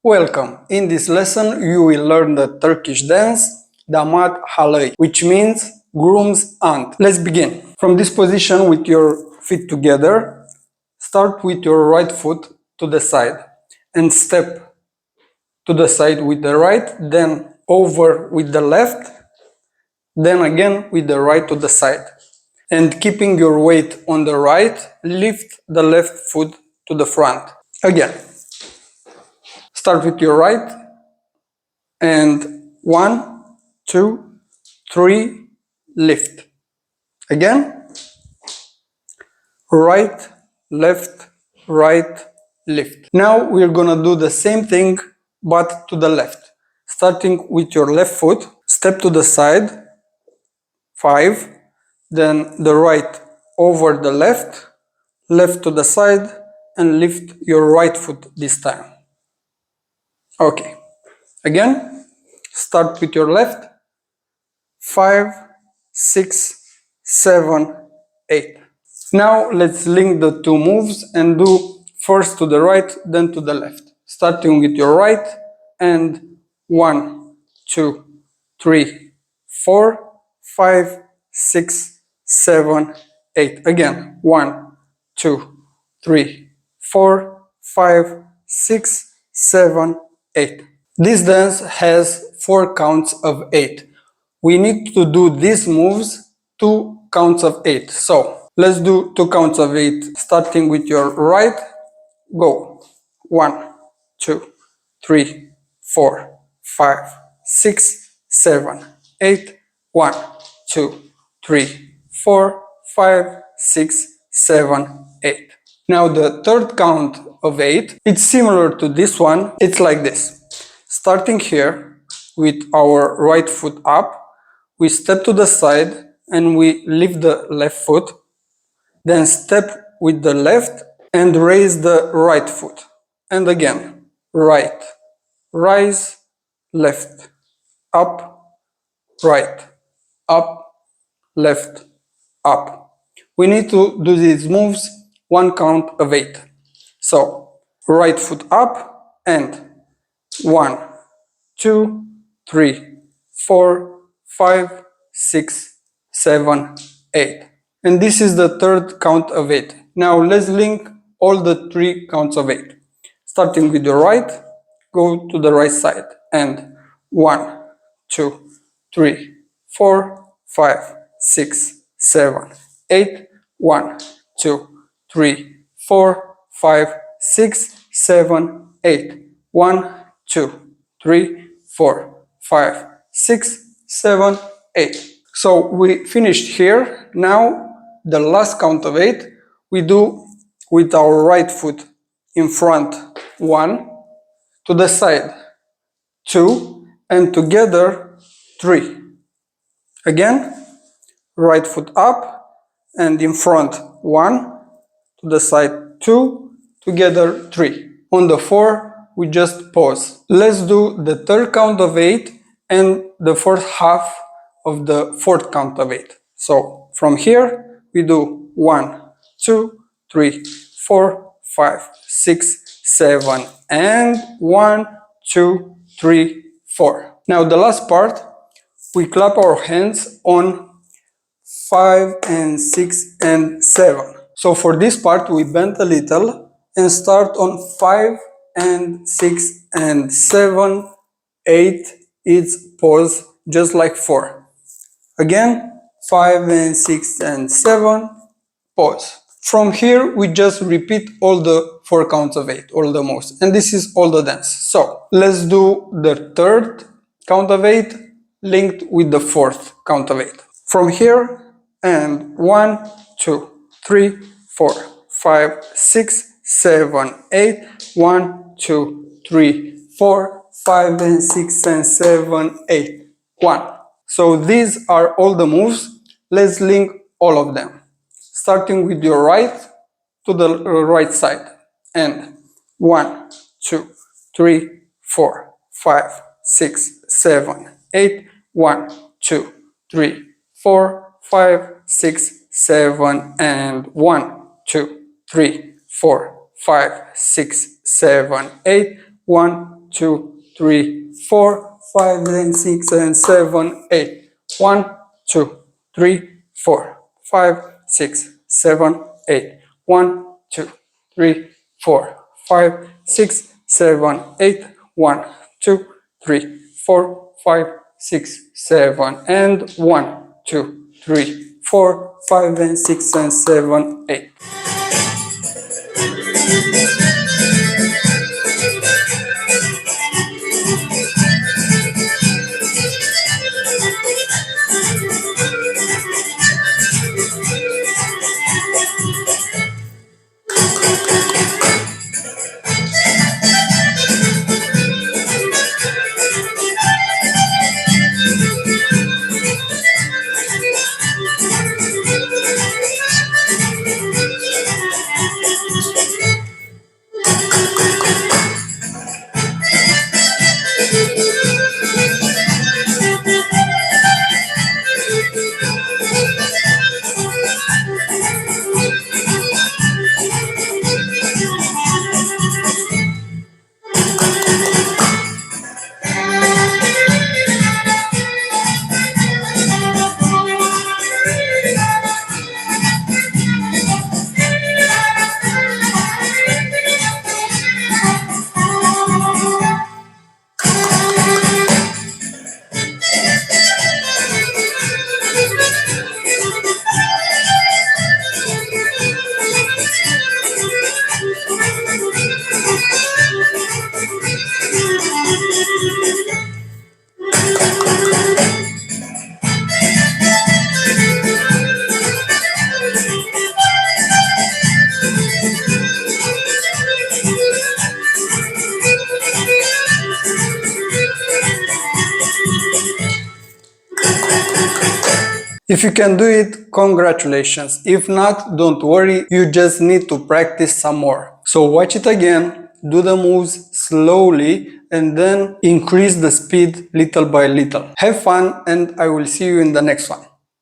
Welcome. In this lesson, you will learn the Turkish dance Damat Halayi, which means groom's aunt. Let's begin. From this position with your feet together, start with your right foot to the side and step to the side with the right, then over with the left, then again with the right to the side. And keeping your weight on the right, lift the left foot to the front. Again. Start with your right and 1, 2, 3, lift. Again, right, left, right, lift. Now we're gonna do the same thing but to the left. Starting with your left foot, step to the side, 5, then the right over the left, left to the side, and lift your right foot this time. Okay, again, start with your left, 5, 6, 7, 8. Now let's link the two moves and do first to the right, then to the left. Starting with your right and 1, 2, 3, 4, 5, 6, 7, 8. Again, 1, 2, 3, 4, 5, 6, 7, 8. This dance has 4 counts of 8. We need to do these moves 2 counts of 8. So let's do 2 counts of 8. Starting with your right, go. 1, 2, 3, 4, 5, 6, 7, 8. 1, 2, 3, 4, 5, 6, 7, 8. Now the third count of 8, it's similar to this one. It's like this. Starting here with our right foot up, we step to the side and we lift the left foot, then step with the left and raise the right foot. And again, right, rise, left, up, right, up, left, up. We need to do these moves 1 count of 8. So, right foot up and 1, 2, 3, 4, 5, 6, 7, 8. And this is the third count of 8. Now let's link all the 3 counts of 8. Starting with your right, go to the right side and 1, 2, 3, 4, 5, 6, 7, 8. 1, 2, 3, 4, 5, 6, 7, 8. 1, 2, 3, 4, 5, 6, 7, 8. So we finished here. Now the last count of 8 we do with our right foot in front, 1, to the side, 2, and together 3. Again, right foot up and in front, 1, to the side, 2, together 3. On the 4 we just pause. Let's do the third count of 8 and the first half of the fourth count of 8. So from here we do 1, 2, 3, 4, 5, 6, 7, and 1, 2, 3, 4. Now the last part, we clap our hands on 5 and 6 and 7. So for this part we bend a little and start on 5 and 6 and 7, 8, it's pause just like 4. Again, 5 and 6 and 7, pause. From here we just repeat all the 4 counts of 8, all the moves, and this is all the dance. So let's do the third count of 8 linked with the fourth count of 8. From here and 1, 2, 3, 4, 5, 6, 7, 8. 1, 2, 3, 4, 5 and 6 and 7, 8. 1. So these are all the moves. Let's link all of them. Starting with your right to the right side. And 1, 2, 3, 4, 5, 6, 7, 8. 1, 2, 3, 4, 5, 6, 7, and 1, 2, 3, 4, 5, 6, 7, 8, 1, 2, 3, 4, 5, and 6, and 7, 8, 1, 2, 3, 4, 5, 6, 7, 8, 1, 2, 3, 4, 5, 6, 7, 8, 1, 2, 3, 4, 5, 6, 7, and 1, 2, 3, 4, 5, and 6, and 7, 8. If you can do it, congratulations. If not, don't worry, you just need to practice some more. So watch it again, do the moves slowly, and then increase the speed little by little. Have fun, and I will see you in the next one.